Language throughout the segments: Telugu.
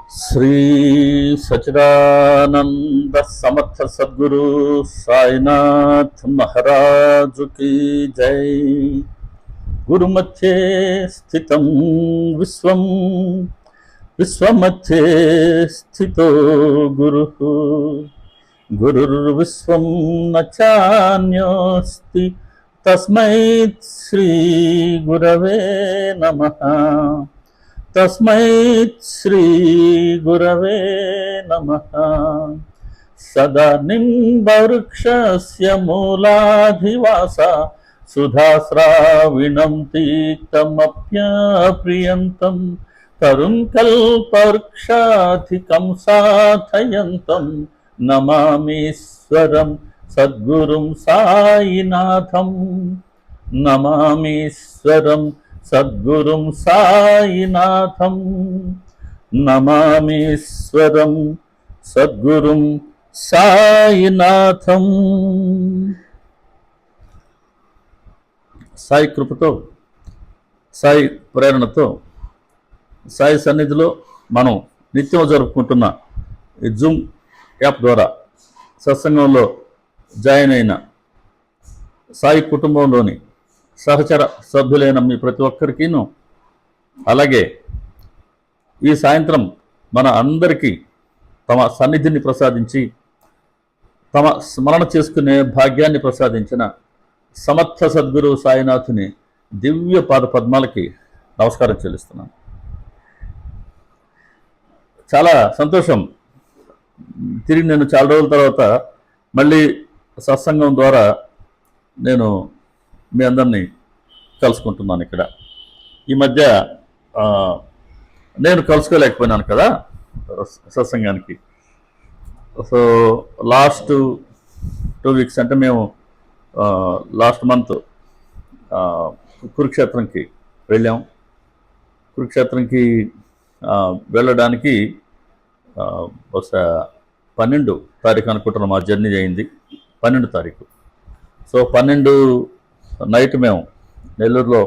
श्री सच्चिदानंद समर्थ सद्गुरु साईनाथ महाराज की जय। गुरुमध्ये स्थितं विश्वं विश्वमध्ये स्थितो गुरुः गुरुर्विश्वं न चान्योस्ति तस्मै श्री गुरवे नमः। तस्मै श्री गुरवे नमः। सदा निम्बवृक्षस्य मूलाधिवासा सुधास्राविणं तीक्तमप्यप्रियन्तं तरुं कल्पवृक्षाधिकं साधयन्तं नमामीश्वरं सद्गुरुं साईनाथं। नमामीश्वरं सद्गुरुं साईनाथं। नमामीश्वरं सद्गुरुं साईनाथं। సాయి కృపతో, సాయి ప్రేరణతో, సాయి సన్నిధిలో మనం నిత్యం జరుపుకుంటున్న ఈ జూమ్ యాప్ ద్వారా సత్సంగంలో జాయిన్ అయిన సాయి కుటుంబంలోని సహచర సభ్యులైన మీ ప్రతి ఒక్కరికిను, అలాగే ఈ సాయంత్రం మన అందరికీ తమ సన్నిధిని ప్రసాదించి తమ స్మరణ చేసుకునే భాగ్యాన్ని ప్రసాదించిన సమర్థ సద్గురు సాయినాథుని దివ్య పాద పద్మాలకి నమస్కారం చెల్లిస్తున్నాను. చాలా సంతోషం, తిరిగి నేను చాలా రోజుల తర్వాత మళ్ళీ సత్సంగం ద్వారా నేను మీ అందరినీ కలుసుకుంటున్నాను. ఇక్కడ ఈ మధ్య నేను కలుసుకోలేకపోయినాను కదా సత్సంగానికి. సో లాస్ట్ 2 వీక్స్ అంటే మేము లాస్ట్ మంత్ కురుక్షేత్రంకి వెళ్ళాం. కురుక్షేత్రంకి వెళ్ళడానికి బహుశా 12 తారీఖు అనుకుంటున్నాం మా జర్నీ అయింది. 12 తారీఖు. సో 12 నైట్ మేము నెల్లూరులో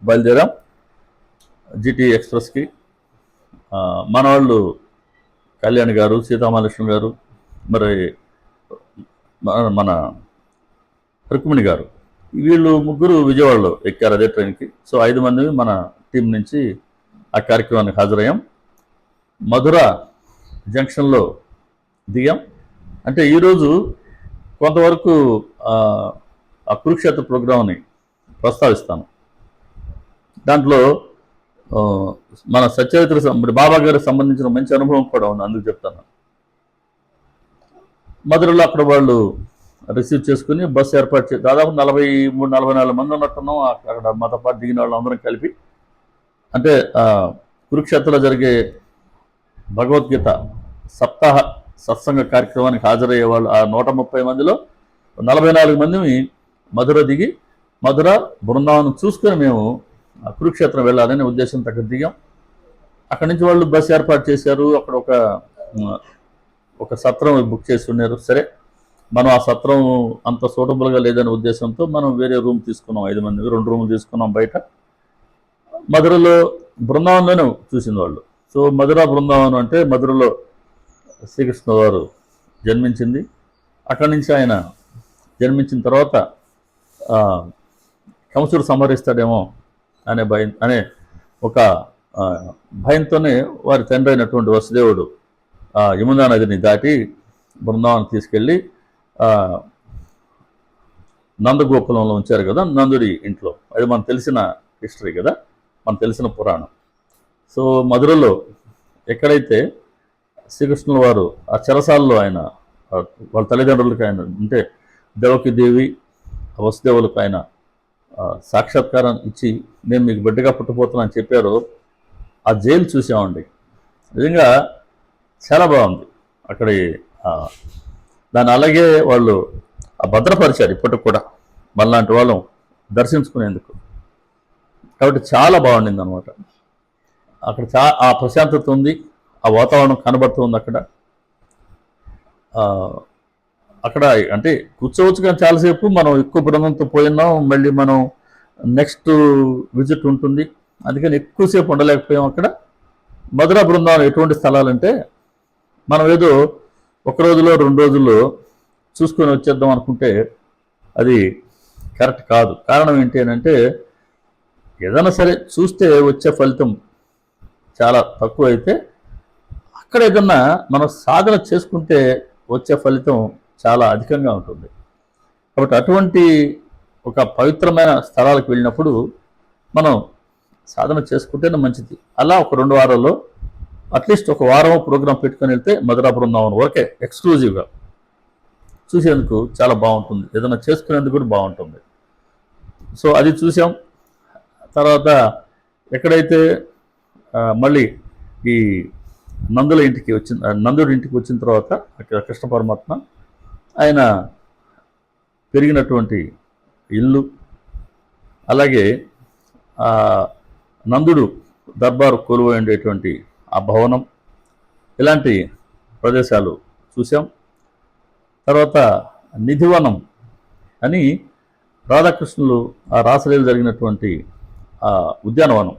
బయలుదేరాం జీటీ ఎక్స్ప్రెస్కి. మన వాళ్ళు కళ్యాణ్ గారు, సీతామహాలక్ష్మి గారు, మరి మన రుక్మిణి గారు, వీళ్ళు ముగ్గురు విజయవాడలో ఎక్కారు అదే ట్రైన్కి. సో 5 మంది మన టీం నుంచి ఆ కార్యక్రమానికి హాజరయ్యాం. మధుర జంక్షన్లో దిగాం. అంటే ఈరోజు కొంతవరకు ఆ కురుక్షేత్ర ప్రోగ్రామ్ని ప్రస్తావిస్తాను. దాంట్లో మన సత్యవతి బాబా గారికి సంబంధించిన మంచి అనుభవం కూడా ఉంది, అందుకు చెప్తాను. మధురలో అక్కడ వాళ్ళు రిసీవ్ చేసుకుని బస్సు ఏర్పాటు చేసి దాదాపు 43-44 మంది ఉన్నట్టున్నాం అక్కడ. మాతో పాటు దిగిన వాళ్ళు అందరం కలిపి, అంటే కురుక్షేత్రంలో జరిగే భగవద్గీత సప్తాహ సత్సంగ కార్యక్రమానికి హాజరయ్యే వాళ్ళు ఆ 130 మందిలో 44 మందిని మధుర దిగి మధుర బృందావనం చూసుకొని మేము కురుక్షేత్రం వెళ్ళాలనే ఉద్దేశంతో అక్కడ దిగాం. అక్కడి నుంచి వాళ్ళు బస్సు ఏర్పాటు చేశారు. అక్కడ ఒక సత్రం బుక్ చేసి ఉన్నారు. సరే, మనం ఆ సత్రం అంత సూటబుల్గా లేదనే ఉద్దేశంతో మనం వేరే రూమ్ తీసుకున్నాం. 5 మంది 2 రూములు తీసుకున్నాం బయట. మధురలో బృందావనంలోనే చూసింది వాళ్ళు. సో మధుర బృందావనం అంటే మధురలో శ్రీకృష్ణ వారు జన్మించింది. అక్కడి నుంచి ఆయన జన్మించిన తర్వాత కంసుడు సంహరిస్తాడేమో అనే ఒక భయంతోనే వారి తండ్రి అయినటువంటి వసుదేవుడు యమునా నదిని దాటి బృందావనం తీసుకెళ్ళి నందగోకులంలో ఉంచారు కదా, నందుడి ఇంట్లో. అది మనకు తెలిసిన హిస్టరీ కదా, మనకు తెలిసిన పురాణం. సో మధురలో ఎక్కడైతే శ్రీకృష్ణుల వారు ఆ చెరసాలలో ఆయన వాళ్ళ తల్లిదండ్రులకు ఆయన అంటే దేవకీదేవి వసుదేవులకు ఆయన సాక్షాత్కారం ఇచ్చి నేను మీకు బిడ్డగా పుట్టబోతున్నా అని చెప్పారు. ఆ జైలు చూసామండి. నిజంగా చాలా బాగుంది అక్కడ. దాన్ని అలాగే వాళ్ళు భద్రపరిచారు ఇప్పటికి కూడా మనలాంటి వాళ్ళం దర్శించుకునేందుకు. కాబట్టి చాలా బాగుండింది అనమాట. అక్కడ ఆ ప్రశాంతత ఉంది, ఆ వాతావరణం కనబడుతుంది అక్కడ. అక్కడ అంటే కూర్చోవచ్చు కానీ చాలాసేపు మనం ఎక్కువ బృందంతో పోయినాం. మళ్ళీ మనం నెక్స్ట్ విజిట్ ఉంటుంది, అందుకని ఎక్కువసేపు ఉండలేకపోయాం అక్కడ. మధుర బృందావనం ఎటువంటి స్థలాలంటే మనం ఏదో ఒక రోజులో 2 రోజుల్లో చూసుకొని వచ్చేద్దాం అనుకుంటే అది కరెక్ట్ కాదు. కారణం ఏంటి అని అంటే ఏదైనా సరే చూస్తే వచ్చే ఫలితం చాలా తక్కువ అయితే అక్కడ ఏదన్నా మనం సాధన చేసుకుంటే వచ్చే ఫలితం చాలా అధికంగా ఉంటుంది. కాబట్టి అటువంటి ఒక పవిత్రమైన స్థలాలకు వెళ్ళినప్పుడు మనం సాధన చేసుకుంటేనే మంచిది. అలా ఒక 2 వారాల్లో అట్లీస్ట్ ఒక వారం ప్రోగ్రాం పెట్టుకొని వెళ్తే మధురా బృందావనం వరకే ఎక్స్క్లూజివ్గా చూసేందుకు చాలా బాగుంటుంది, ఏదైనా చేసుకునేందుకు కూడా బాగుంటుంది. సో అది చూసాం. తర్వాత ఎక్కడైతే మళ్ళీ ఈ నందుడి ఇంటికి వచ్చిన తర్వాత అక్కడ కృష్ణ పరమాత్మ ఆయన పెరిగినటువంటి ఇల్లు, అలాగే నందుడు దర్బారు కొలువై ఉండేటువంటి ఆ భవనం, ఇలాంటి ప్రదేశాలు చూసాం. తర్వాత నిధివనం అని రాధాకృష్ణులు ఆ రాసలీల జరిగినటువంటి ఆ ఉద్యానవనం,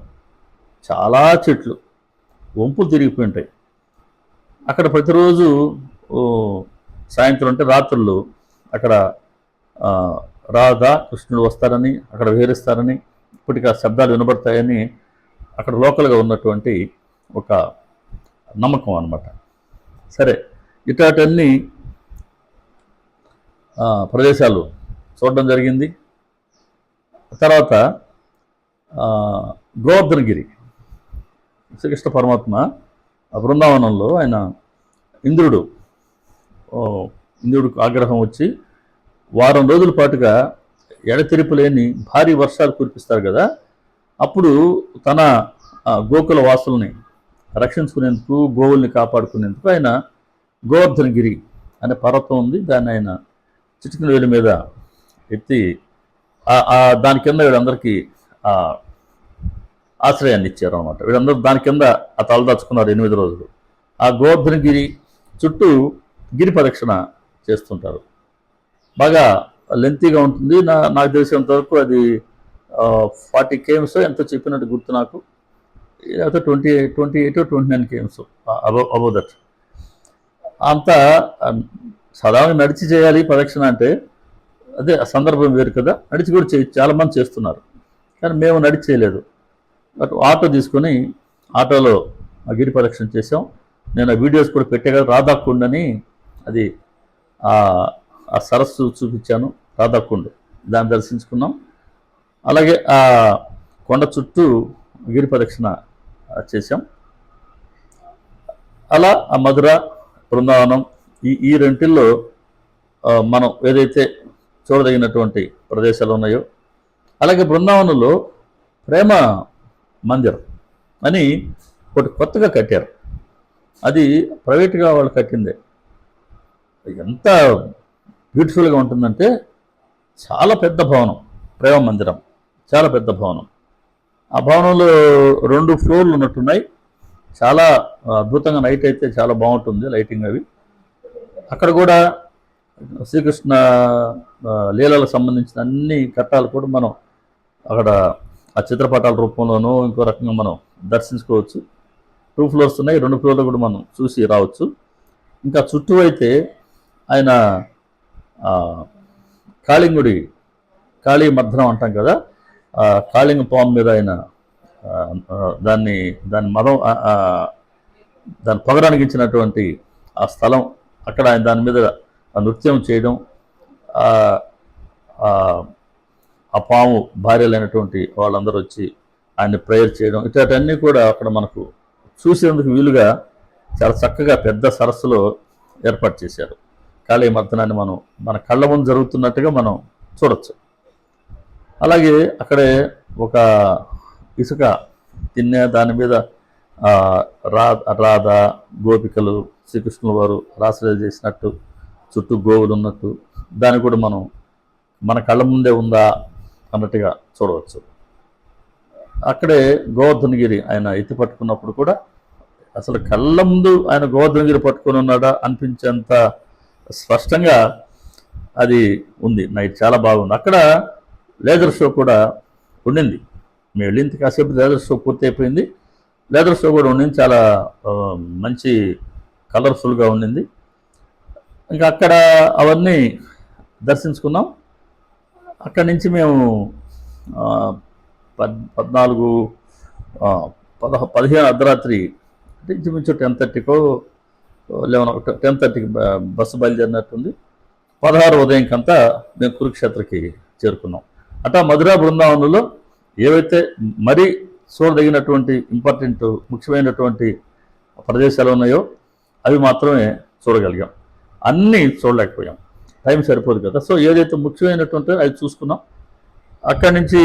చాలా చెట్లు వంపులు తిరిగిపోయి ఉంటాయి. అక్కడ ప్రతిరోజు సాయంత్రం అంటే రాత్రులు అక్కడ రాధా కృష్ణుడు వస్తారని, అక్కడ విహరిస్తారని, ఇప్పటికీ ఆ శబ్దాలు వినబడతాయని అక్కడ లోకల్గా ఉన్నటువంటి ఒక నమ్మకం అన్నమాట. సరే, ఇటాటన్నీ ప్రదేశాలు చూడడం జరిగింది. తర్వాత గోవర్ధనగిరి శ్రీకృష్ణ పరమాత్మ బృందావనంలో ఆయన ఇంద్రుడు ఆగ్రహం వచ్చి వారం రోజుల పాటుగా ఎడతెరిపు లేని భారీ వర్షాలు కురిపిస్తారు కదా, అప్పుడు తన గోకుల వాసుల్ని రక్షించుకునేందుకు, గోవుల్ని కాపాడుకునేందుకు ఆయన గోవర్ధనగిరి అనే పర్వతం ఉంది, దాన్ని ఆయన చిటికిన వేలి మీద ఎత్తి దాని కింద వీళ్ళందరికీ ఆశ్రయాన్ని ఇచ్చారు అనమాట. వీళ్ళందరూ దాని కింద ఆ తలదాచుకున్నారు 8 రోజులు. ఆ గోవర్ధనగిరి చుట్టూ గిరి ప్రదక్షిణ చేస్తుంటారు. బాగా లెంతీగా ఉంటుంది. నాకు తెలిసినంత వరకు అది 40 km ఎంతో చెప్పినట్టు గుర్తు నాకు, లేకపోతే 28 or 29 km అబౌవ్ దట్. అంతా సాధారణంగా నడిచి చేయాలి ప్రదక్షిణ అంటే, అదే సందర్భం వేరు కదా, నడిచి కూడా చాలామంది చేస్తున్నారు, కానీ మేము నడిచి చేయలేదు. బట్ ఆటో తీసుకొని ఆటోలో ఆ గిరి ప్రదక్షిణ చేసాం. నేను ఆ వీడియోస్ కూడా పెట్టే కదా, రాధాకుండ్ అని, అది ఆ సరస్సు చూపించాను, రాధాకుండ్, దాన్ని దర్శించుకున్నాం. అలాగే ఆ కొండ చుట్టూ గిరి ప్రదక్షిణ చేసాం. అలా ఆ మధుర బృందావనం ఈ రెంటిల్లో మనం ఏదైతే చూడదగినటువంటి ప్రదేశాలు ఉన్నాయో, అలాగే బృందావనంలో ప్రేమ మందిరం అని ఒకటి కొత్తగా కట్టారు. అది ప్రైవేట్గా వాళ్ళు కట్టిందే. ఎంత బ్యూటిఫుల్గా ఉంటుందంటే చాలా పెద్ద భవనం, ప్రేమ మందిరం, చాలా పెద్ద భవనం. ఆ భవనంలో 2 ఫ్లోర్లు ఉన్నట్టున్నాయి. చాలా అద్భుతంగా నైట్ అయితే చాలా బాగుంటుంది లైటింగ్ అవి. అక్కడ కూడా శ్రీకృష్ణ లీలలకు సంబంధించిన అన్ని ఘట్టాలు కూడా మనం అక్కడ ఆ చిత్రపటాల రూపంలోనూ ఇంకో రకంగా మనం దర్శించుకోవచ్చు. 2 ఫ్లోర్స్ ఉన్నాయి, 2 ఫ్లోర్లు కూడా మనం చూసి రావచ్చు. ఇంకా చుట్టూ అయితే ఆయన కాళింగుడి కాళీ మర్దనం అంటాం కదా, కాళింగ పాము మీద ఆయన దాని మదం దాని పొగరనిగించినటువంటి ఆ స్థలం, అక్కడ ఆయన దాని మీద నృత్యం చేయడం, ఆ పాము భార్యలైనటువంటి వాళ్ళందరూ వచ్చి ఆయన్ని ప్రేయర్ చేయడం, ఇట్లాంటివన్నీ కూడా అక్కడ మనకు చూసేందుకు వీలుగా చాలా చక్కగా పెద్ద సరస్సులో ఏర్పాటు చేశారు. కాళీ మర్దనాన్ని మనం మన కళ్ళ ముందు జరుగుతున్నట్టుగా మనం చూడొచ్చు. అలాగే అక్కడే ఒక ఇసుక తిన్నే, దాని మీద రాధ గోపికలు శ్రీకృష్ణుల వారు రాసలీల చేసినట్టు చుట్టూ గోవులు ఉన్నట్టు, దాన్ని కూడా మనం మన కళ్ళ ముందే ఉందా అన్నట్టుగా చూడవచ్చు. అక్కడే గోవర్ధనగిరి ఆయన ఎత్తి పట్టుకున్నప్పుడు కూడా అసలు కళ్ళ ముందు ఆయన గోవర్ధనగిరి పట్టుకొని ఉన్నాడా అనిపించేంత స్పష్టంగా అది ఉంది. నైట్ చాలా బాగుంది. అక్కడ లేజర్ షో కూడా ఉండింది. మేము వెళ్ళింది కాసేపు లేజర్ షో పూర్తి అయిపోయింది. లెదర్ షో కూడా ఉండింది, చాలా ఆ, మంచి కలర్ఫుల్గా ఉండింది. ఇంకా అక్కడ అవన్నీ దర్శించుకున్నాం. అక్కడి నుంచి మేము ఆ, 14 15 అర్ధరాత్రి అంటే ఇంచుమించు 10:30కో 10:30కి బస్సు బయలుదేరినట్టుంది. 16 ఉదయంకంతా మేము కురుక్షేత్రకి చేరుకున్నాం. అట్లా మధుర బృందావనంలో ఏవైతే మరీ చూడదగినటువంటి ఇంపార్టెంట్ ముఖ్యమైనటువంటి ప్రదేశాలు ఉన్నాయో అవి మాత్రమే చూడగలిగాం. అన్నీ చూడలేకపోయాం, టైం సరిపోదు కదా. సో ఏదైతే ముఖ్యమైనటువంటి అది చూసుకున్నాం. అక్కడి నుంచి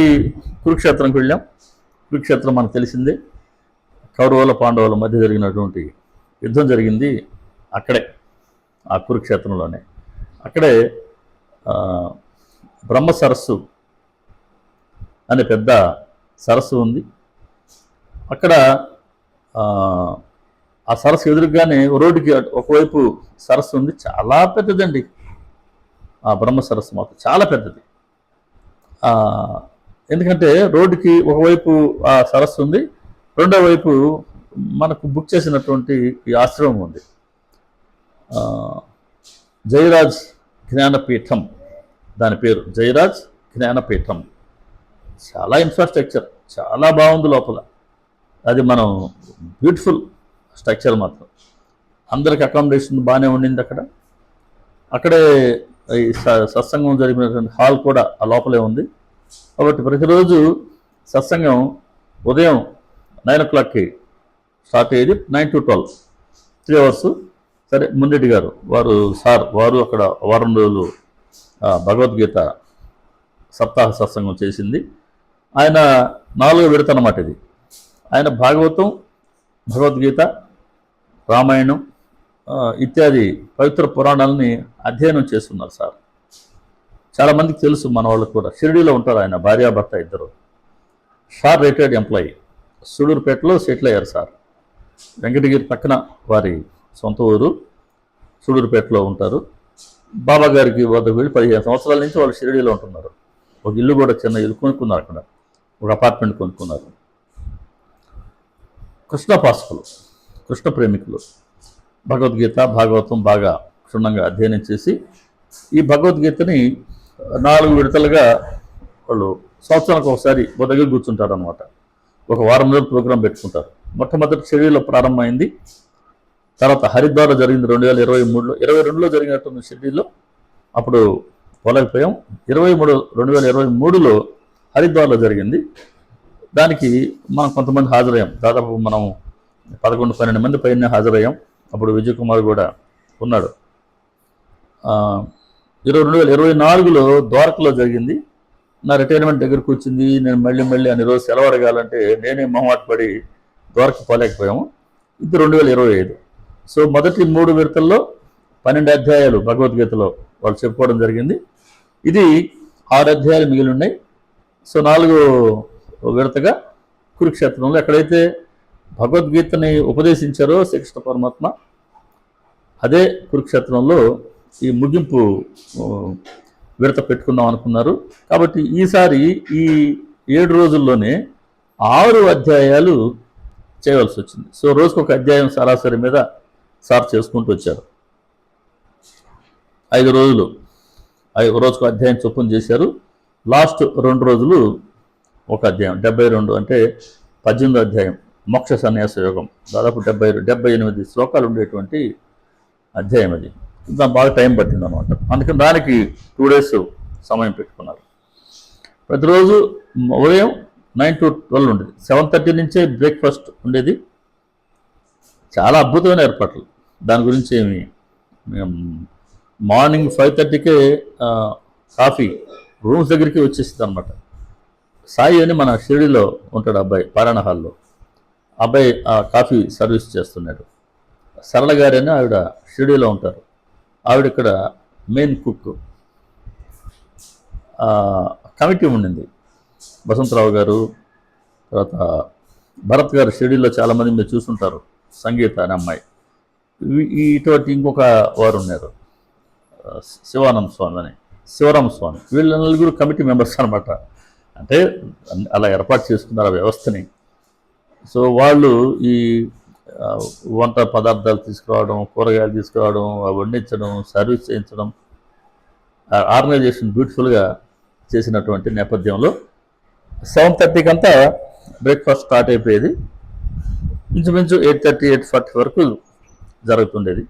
కురుక్షేత్రంకి వెళ్ళాం. కురుక్షేత్రం మనకు తెలిసిందే, కౌరవుల పాండవుల మధ్య జరిగినటువంటి యుద్ధం జరిగింది అక్కడే, ఆ కురుక్షేత్రంలోనే. అక్కడే ఆ, బ్రహ్మ సరస్సు అనే పెద్ద సరస్సు ఉంది. అక్కడ ఆ సరస్సు ఎదురుగానే రోడ్డుకి ఒకవైపు సరస్సు ఉంది, చాలా పెద్దదండి. ఆ బ్రహ్మ సరస్సు మాత్రం చాలా పెద్దది. ఆ, ఎందుకంటే రోడ్డుకి ఒకవైపు ఆ సరస్సు ఉంది, రెండో వైపు మనకు బుక్ చేసినటువంటి ఈ ఆశ్రమం ఉంది. ఆ, జయరాజ్ జ్ఞానపీఠం, దాని పేరు జయరాజ్ జ్ఞానపీఠం. చాలా ఇన్ఫ్రాస్ట్రక్చర్ చాలా బాగుంది లోపల. అది మనం బ్యూటిఫుల్ స్ట్రక్చర్ మాత్రం. అందరికి అకామిడేషన్ బాగానే ఉండింది అక్కడ. అక్కడే ఈ సత్సంగం జరిగినటువంటి హాల్ కూడా ఆ లోపలే ఉంది. కాబట్టి ప్రతిరోజు సత్సంగం ఉదయం 9 o'clockకి స్టార్ట్ అయ్యేది, 9 to 12, 3 hours. సరే, మున్రెడ్డి గారు వారు అక్కడ వారం రోజులు భగవద్గీత సప్తాహ సత్సంగం చేసింది. ఆయన 4వ విడత అన్నమాట ఇది. ఆయన భాగవతం, భగవద్గీత, రామాయణం ఇత్యాది పవిత్ర పురాణాలని అధ్యయనం చేస్తున్నారు సార్. చాలామందికి తెలుసు, మన వాళ్ళకు కూడా. షిరిడీలో ఉంటారు ఆయన, భార్యాభర్త ఇద్దరు. సార్ రిటైర్డ్ ఎంప్లాయీ, సూడూరుపేటలో సెటిల్ అయ్యారు సార్. వెంకటగిరి పక్కన వారి సొంత ఊరు, సూడూరుపేటలో ఉంటారు. బాబా గారికి వద్దకు వెళ్ళి 15 సంవత్సరాల నుంచి వాళ్ళు షిరిడీలో ఉంటున్నారు. ఒక ఇల్లు కూడా, చిన్న ఇల్లు కొనుక్కున్నారు అక్కడ, ఒక అపార్ట్మెంట్ కొనుక్కున్నారు. కృష్ణోపాసకులు, కృష్ణ ప్రేమికులు. భగవద్గీత, భాగవతం బాగా క్షుణ్ణంగా అధ్యయనం చేసి ఈ భగవద్గీతని 4 విడతలుగా వాళ్ళు సంవత్సరానికి ఒకసారి ఒక దగ్గర కూర్చుంటారు అనమాట. ఒక వారం రోజులు ప్రోగ్రాం పెట్టుకుంటారు. మొట్టమొదటి షిరిడీలో ప్రారంభమైంది, తర్వాత హరిద్వార్లో జరిగింది 2023లో. 22లో జరిగినట్టుంది షిరిడీలో, అప్పుడు పోలేకపోయాం. 2023లో హరిద్వార్లో జరిగింది. దానికి మనం కొంతమంది హాజరయ్యాం, దాదాపు మనం 11-12 మంది పైన హాజరయ్యాం. అప్పుడు విజయ్ కుమార్ కూడా ఉన్నాడు. 2024లో ద్వారకలో జరిగింది. నా రిటైర్మెంట్ దగ్గరకు వచ్చింది, నేను మళ్ళీ అన్ని రోజు సెలవు అడగాలంటే నేనే మొహమాట పడి ద్వారక పోలేకపోయాము. ఇది 2025. సో మొదటి 3 విడతల్లో 12 అధ్యాయాలు భగవద్గీతలో వాళ్ళు చెప్పుకోవడం జరిగింది. ఇది 6 అధ్యాయాలు మిగిలి ఉన్నాయి. సో 4వ విడతగా కురుక్షేత్రంలో ఎక్కడైతే భగవద్గీతని ఉపదేశించారో శ్రీకృష్ణ పరమాత్మ, అదే కురుక్షేత్రంలో ఈ ముగింపు విడత పెట్టుకుందాం అనుకున్నారు. కాబట్టి ఈసారి ఈ 7 రోజుల్లోనే 6 అధ్యాయాలు చేయవలసి వచ్చింది. సో రోజుకొక అధ్యాయం సరాసరి మీద సార్ చేసుకుంటూ వచ్చారు. 5 రోజులు రోజుకు అధ్యాయం చొప్పున చేశారు. లాస్ట్ 2 రోజులు ఒక అధ్యాయం, 72 అంటే 18వ అధ్యాయం, మోక్ష సన్యాస యోగం. దాదాపు 78 శ్లోకాలు ఉండేటువంటి అధ్యాయం అది. దానికి బాగా టైం పట్టింది అనమాట. అందుకని దానికి 2 days సమయం పెట్టుకున్నారు. ప్రతిరోజు ఉదయం 9 to 12 ఉండేది. 7:30 నుంచే బ్రేక్ఫాస్ట్ ఉండేది. చాలా అద్భుతమైన ఏర్పాట్లు. దాని గురించి మార్నింగ్ 5:30కే కాఫీ రూమ్స్ దగ్గరికి వచ్చేసింది అనమాట. సాయి అని మన షిరిడీలో ఉంటాడు అబ్బాయి, పారాయణ హాల్లో. అబ్బాయి కాఫీ సర్వీస్ చేస్తున్నాడు. సరళ గారని ఆవిడ షిరిడీలో ఉంటారు. ఆవిడ ఇక్కడ మెయిన్ కుక్. కమిటీ ఉండింది, వసంతరావు గారు, తర్వాత భరత్ గారు. షిరిడీలో చాలామంది మీరు చూసుంటారు, సంగీత అనే అమ్మాయి. ఇటువంటి ఇంకొక వారు ఉన్నారు, శివానంద స్వామి అని, శివరామ స్వామి. వీళ్ళ 4 కమిటీ మెంబర్స్ అనమాట. అంటే అలా ఏర్పాటు చేసుకున్నారు ఆ వ్యవస్థని. సో వాళ్ళు ఈ ఆ, వంట పదార్థాలు తీసుకురావడం, కూరగాయలు తీసుకురావడం, అవి వండించడం, సర్వీస్ చేయించడం, ఆర్గనైజేషన్ బ్యూటిఫుల్గా చేసినటువంటి నేపథ్యంలో 7:30కి అంతా బ్రేక్ఫాస్ట్ స్టార్ట్ అయిపోయేది. ఇంచుమించు 8:30, 8:40 వరకు జరుగుతుండేది.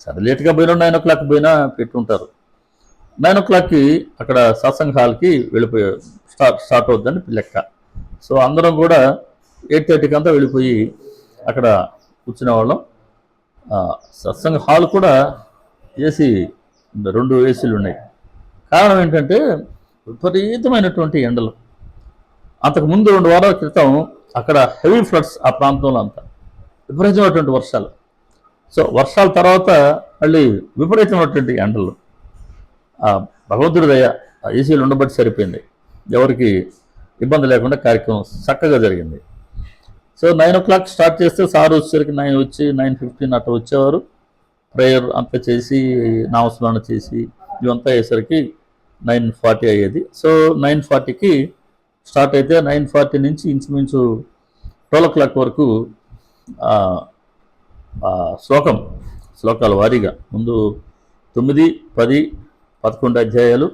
సరే లేట్గా పోయినా 9 o'clock పోయినా పెట్టుంటారు. 9 o'clockకి అక్కడ సత్సంగ్ హాల్కి వెళ్ళిపోయే స్టార్ట్ అవుద్దని లెక్క. సో అందరం కూడా 8:30కి అంతా వెళ్ళిపోయి అక్కడ కూర్చునేవాళ్ళం. సత్సంగ్ హాల్ కూడా ఏసీ, 2 ఏసీలు ఉన్నాయి. కారణం ఏంటంటే విపరీతమైనటువంటి ఎండలు. అంతకుముందు 2 వారాల క్రితం అక్కడ హెవీ ఫ్లడ్స్, ఆ ప్రాంతంలో అంతా విపరీతమైనటువంటి వర్షాలు. సో వర్షాల తర్వాత మళ్ళీ విపరీతమైనటువంటి ఎండలు. భగవంతుడి దయ, ఆ ఏసీలు ఉండబట్టి సరిపోయింది, ఎవరికి ఇబ్బంది లేకుండా కార్యక్రమం చక్కగా జరిగింది. సో 9 o'clock స్టార్ట్ చేస్తే సార్ వచ్చేసరికి 9 వచ్చి 9:15 అట్లా వచ్చేవారు. ప్రేయర్ అంతా చేసి, నామస్మరణ చేసి ఇవంతా అయ్యేసరికి 9:40 అయ్యేది. సో 9:40కి స్టార్ట్ అయితే 9:40 నుంచి ఇంచుమించు 12 o'clock వరకు శ్లోకాల వారీగా ముందు 9, 10, 11 అధ్యాయాలు,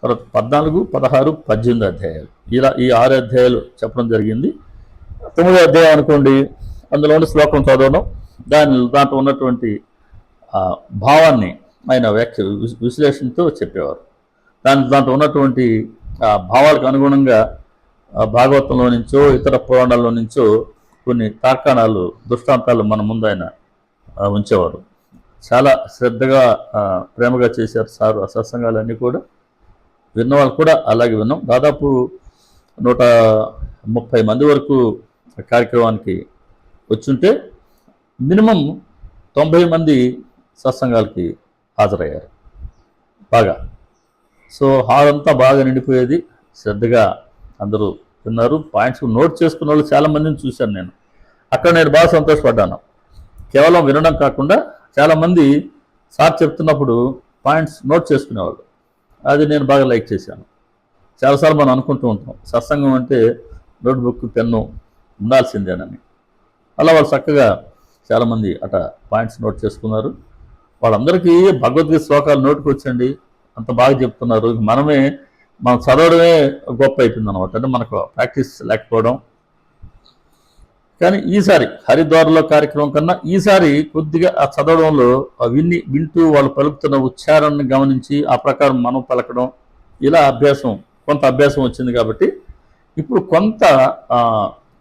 తర్వాత 14, 16, 18 అధ్యాయాలు, ఇలా ఈ 6 అధ్యాయాలు చెప్పడం జరిగింది. 9వ అధ్యాయం అనుకోండి, అందులోని శ్లోకం చదవడం, దాంట్లో ఉన్నటువంటి భావాన్ని ఆయన విశ్లేషణతో చెప్పేవారు. దాంట్లో ఉన్నటువంటి భావాలకు అనుగుణంగా భాగవతంలో నుంచో ఇతర పురాణాల్లో నుంచో కొన్ని తార్కాణాలు, దృష్టాంతాలు మన ముందు ఆయన ఉంచేవారు. చాలా శ్రద్ధగా, ప్రేమగా చేశారు సార్. ఆ సత్సంగాలన్నీ కూడా విన్నవాళ్ళు కూడా అలాగే విన్నాం. దాదాపు 130 మంది వరకు కార్యక్రమానికి వచ్చుంటే మినిమం 90 మంది సత్సంగాలకి హాజరయ్యారు బాగా. సో హాల్ అంతా బాగా నిండిపోయేది. శ్రద్ధగా అందరూ విన్నారు. పాయింట్స్ నోట్ చేసుకున్న వాళ్ళు చాలామందిని చూశాను నేను. అక్కడ నేను బాగా సంతోషపడ్డాను. కేవలం వినడం కాకుండా చాలామంది సార్ చెప్తున్నప్పుడు పాయింట్స్ నోట్ చేసుకునేవాళ్ళు. అది నేను బాగా లైక్ చేశాను. చాలాసార్లు మనం అనుకుంటూ ఉంటాం సత్సంగం అంటే నోట్బుక్, పెన్ను ఉండాల్సిందేనని. అలా వాళ్ళు చక్కగా చాలామంది అట పాయింట్స్ నోట్ చేసుకున్నారు. వాళ్ళందరికీ భగవద్గీత శ్లోకాలు నోటుకు వచ్చండి, అంత బాగా చెప్తున్నారు. మనం చదవడమే గొప్ప అయిపోయింది అనమాట. అంటే మనకు ప్రాక్టీస్ లేకపోవడం. కానీ ఈసారి హరిద్వార్లో కార్యక్రమం కన్నా ఈసారి కొద్దిగా ఆ చదవడంలో వింటూ వాళ్ళు పలుకుతున్న ఉచ్చారణని గమనించి ఆ ప్రకారం మనం పలకడం, ఇలా కొంత అభ్యాసం వచ్చింది కాబట్టి ఇప్పుడు కొంత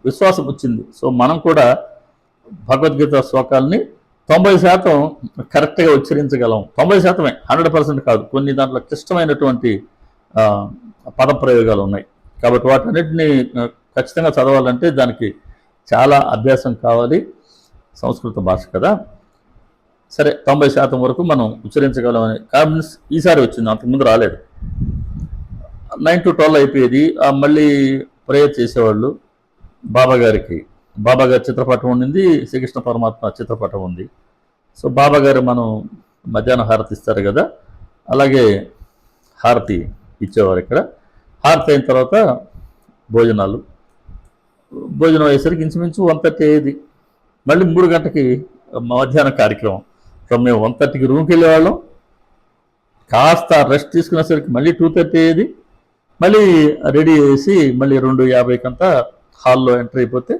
విశ్వాసం వచ్చింది. సో మనం కూడా భగవద్గీత శ్లోకాలని 90% కరెక్ట్గా ఉచ్చరించగలం. 90%, 100% కాదు. కొన్ని దాంట్లో క్లిష్టమైనటువంటి పదప్రయోగాలు ఉన్నాయి కాబట్టి వాటన్నిటిని ఖచ్చితంగా చదవాలంటే దానికి చాలా అభ్యాసం కావాలి. సంస్కృత భాష కదా. సరే 90% వరకు మనం ఉచ్చరించగలమని కాన్ఫిడెన్స్ ఈసారి వచ్చింది, అంతకుముందు రాలేదు. 9 to 12 అయిపోయేది. మళ్ళీ ప్రేయర్ చేసేవాళ్ళు. బాబాగారి చిత్రపటం ఉండింది, శ్రీకృష్ణ పరమాత్మ చిత్రపటం ఉంది. సో బాబాగారు మనం మధ్యాహ్నం హారతి ఇస్తారు కదా, అలాగే హారతి ఇచ్చేవారు. ఇక్కడ హారతి అయిన తర్వాత భోజనం అయ్యేసరికి ఇంచుమించు 1:30 అయ్యేది. మళ్ళీ 3 గంటలకి మధ్యాహ్నం కార్యక్రమం. సో మేము 1:30కి రూమ్కి వెళ్ళేవాళ్ళం. కాస్త రెస్ట్ తీసుకునేసరికి మళ్ళీ 2:30 అయ్యేది. మళ్ళీ రెడీ చేసి మళ్ళీ 2:50కి అంతా హాల్లో ఎంటర్ అయిపోతే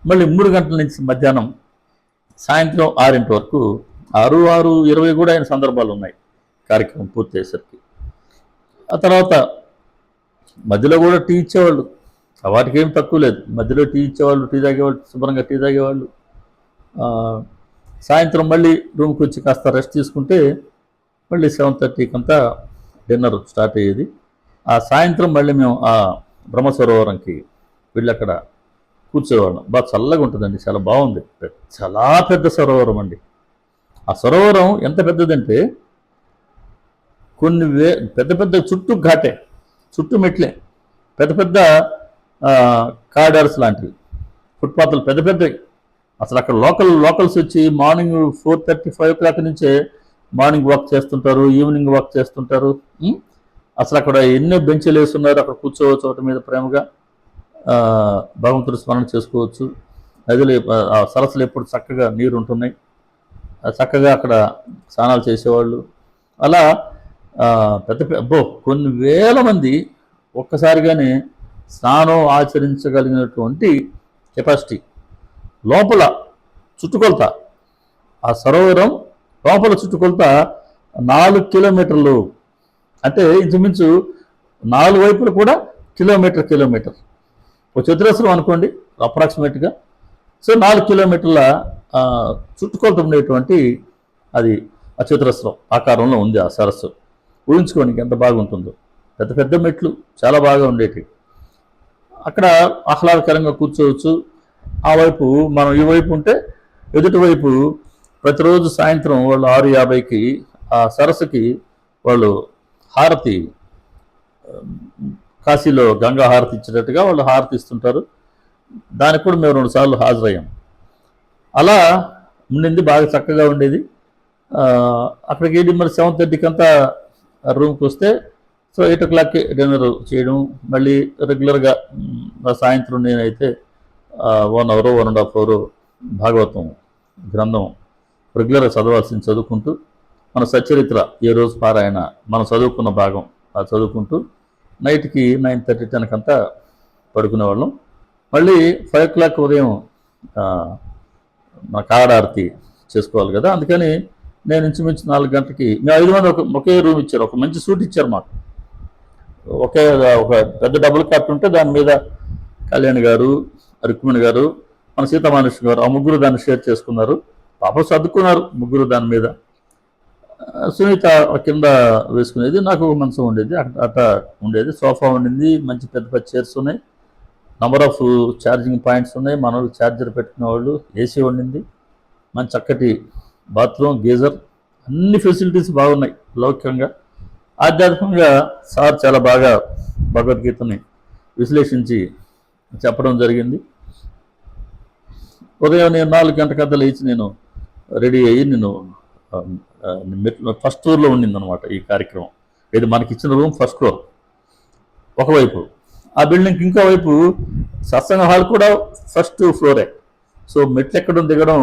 మళ్ళీ 3 గంటల నుంచి మధ్యాహ్నం సాయంత్రం 6 వరకు, 6:20 కూడా అయిన సందర్భాలు ఉన్నాయి కార్యక్రమం పూర్తి అయ్యేసరికి. ఆ తర్వాత మధ్యలో కూడా టీ ఇచ్చేవాళ్ళు. వాటికి ఏం తక్కువ లేదు. మధ్యలో టీ ఇచ్చేవాళ్ళు, టీ తాగేవాళ్ళు, శుభ్రంగా టీ తాగేవాళ్ళు. సాయంత్రం మళ్ళీ రూమ్కి వచ్చి కాస్త రెస్ట్ తీసుకుంటే మళ్ళీ 7:30కి అంతా డిన్నర్ స్టార్ట్ అయ్యేది. ఆ సాయంత్రం మళ్ళీ మేము ఆ బ్రహ్మసరోవరంకి వెళ్ళి అక్కడ కూర్చోవాళ్ళం. బాగా చల్లగా ఉంటుందండి, చాలా బాగుంది. చాలా పెద్ద సరోవరం అండి. ఆ సరోవరం ఎంత పెద్దదంటే పెద్ద చుట్టూ ఘాటే, చుట్టూ మెట్లే, పెద్ద కారిడార్స్ లాంటివి, ఫుట్పాత్లు పెద్దవి. అసలు అక్కడ లోకల్స్ వచ్చి మార్నింగ్ 4:30, 5 o'clock నుంచే మార్నింగ్ వాక్ చేస్తుంటారు, ఈవినింగ్ వాక్ చేస్తుంటారు. అసలు అక్కడ ఎన్నో బెంచీలు వేస్తున్నారు. అక్కడ కూర్చోవచ్చు, చోట మీద ప్రేమగా భగవంతుడు స్మరణ చేసుకోవచ్చు. నదులు ఆ సరస్సులు ఎప్పుడు చక్కగా నీరు ఉంటున్నాయి, చక్కగా అక్కడ స్నానాలు చేసేవాళ్ళు. అలా పెద్ద అబ్బో కొన్ని వేల మంది ఒక్కసారిగానే స్నానం ఆచరించగలిగినటువంటి కెపాసిటీ. లోపల చుట్టుకొలత, ఆ సరోవరం లోపల చుట్టుకొలత 4 కిలోమీటర్లు. అంటే ఇంచుమించు 4 వైపులు కూడా కిలోమీటర్ ఒక చతురస్రం అనుకోండి అప్రాక్సిమేట్గా. సో 4 కిలోమీటర్ల చుట్టుకొలత ఉండేటువంటి అది ఆ చతురస్రం ఆకారంలో ఉంది ఆ సరస్సు. ఊహించుకోనికి ఎంత బాగుంటుందో. పెద్ద పెద్ద మెట్లు చాలా బాగా ఉండేవి. అక్కడ ఆహ్లాదకరంగా కూర్చోవచ్చు. ఆ వైపు మనం ఈ వైపు ఉంటే ఎదుటి వైపు ప్రతిరోజు సాయంత్రం వాళ్ళు 6:50కి ఆ సరస్సుకి వాళ్ళు హారతి, కాశీలో గంగా హారతి ఇచ్చినట్టుగా వాళ్ళు హారతి ఇస్తుంటారు. దానికి కూడా మేము 2 సార్లు హాజరయ్యాం. అలా ఉండింది, బాగా చక్కగా ఉండేది. అక్కడికి వెళ్ళి మరి 7:30కి అంతా రూమ్కి వస్తే సో 8 o'clockకి డిన్నర్ చేయడం. మళ్ళీ రెగ్యులర్గా సాయంత్రం నేనైతే 1 hour 1.5 hour భాగవతం గ్రంథం రెగ్యులర్గా చదవాల్సింది చదువుకుంటూ, మన సచ్చరిత్ర ఏ రోజు పారాయణ మనం చదువుకున్న భాగం చదువుకుంటూ నైట్కి 9:30 10 కంతా పడుకునేవాళ్ళం. మళ్ళీ 5 o'clock ఉదయం మన కాడారతి చేసుకోవాలి కదా, అందుకని నేను ఇంచుమించు 4 గంటలకి, మేము 5 మంది ఒకే రూమ్ ఇచ్చారు. ఒక మంచి సూట్ ఇచ్చారు మాకు. ఒక పెద్ద డబుల్ కాట్ ఉంటే దాని మీద కళ్యాణ్ గారు, రుక్మిణి గారు, మన సీతామహాలక్ష్మి గారు, ఆ ముగ్గురు దాన్ని షేర్ చేసుకున్నారు. పాపం సర్దుకున్నారు ముగ్గురు దాని మీద. సునీత కింద వేసుకునేది, నాకు మంచం ఉండేది, అట్లా ఉండేది. సోఫా ఉండింది, మంచి పెద్ద పెద్ద చైర్స్ ఉన్నాయి, నంబర్ ఆఫ్ ఛార్జింగ్ పాయింట్స్ ఉన్నాయి, మన వాళ్ళు ఛార్జర్ పెట్టుకునే వాళ్ళు, ఏసీ ఉండింది, మంచి చక్కటి బాత్రూమ్, గీజర్, అన్ని ఫెసిలిటీస్ బాగున్నాయి. లౌకికంగా ఆధ్యాత్మికంగా సార్ చాలా బాగా భగవద్గీతని విశ్లేషించి చెప్పడం జరిగింది. ఉదయం నేను 4 గంటలకంతా లేచి నేను రెడీ అయ్యి నేను ఫస్ట్ ఫ్లోర్లో ఉండింది అనమాట ఈ కార్యక్రమం. ఇది మనకి ఇచ్చిన రూమ్ ఫస్ట్ ఫ్లోర్ ఒకవైపు, ఆ బిల్డింగ్కి ఇంకో వైపు సత్సంగ హాల్ కూడా ఫస్ట్ ఫ్లోరే. సో మెట్లు ఎక్కడం దిగడం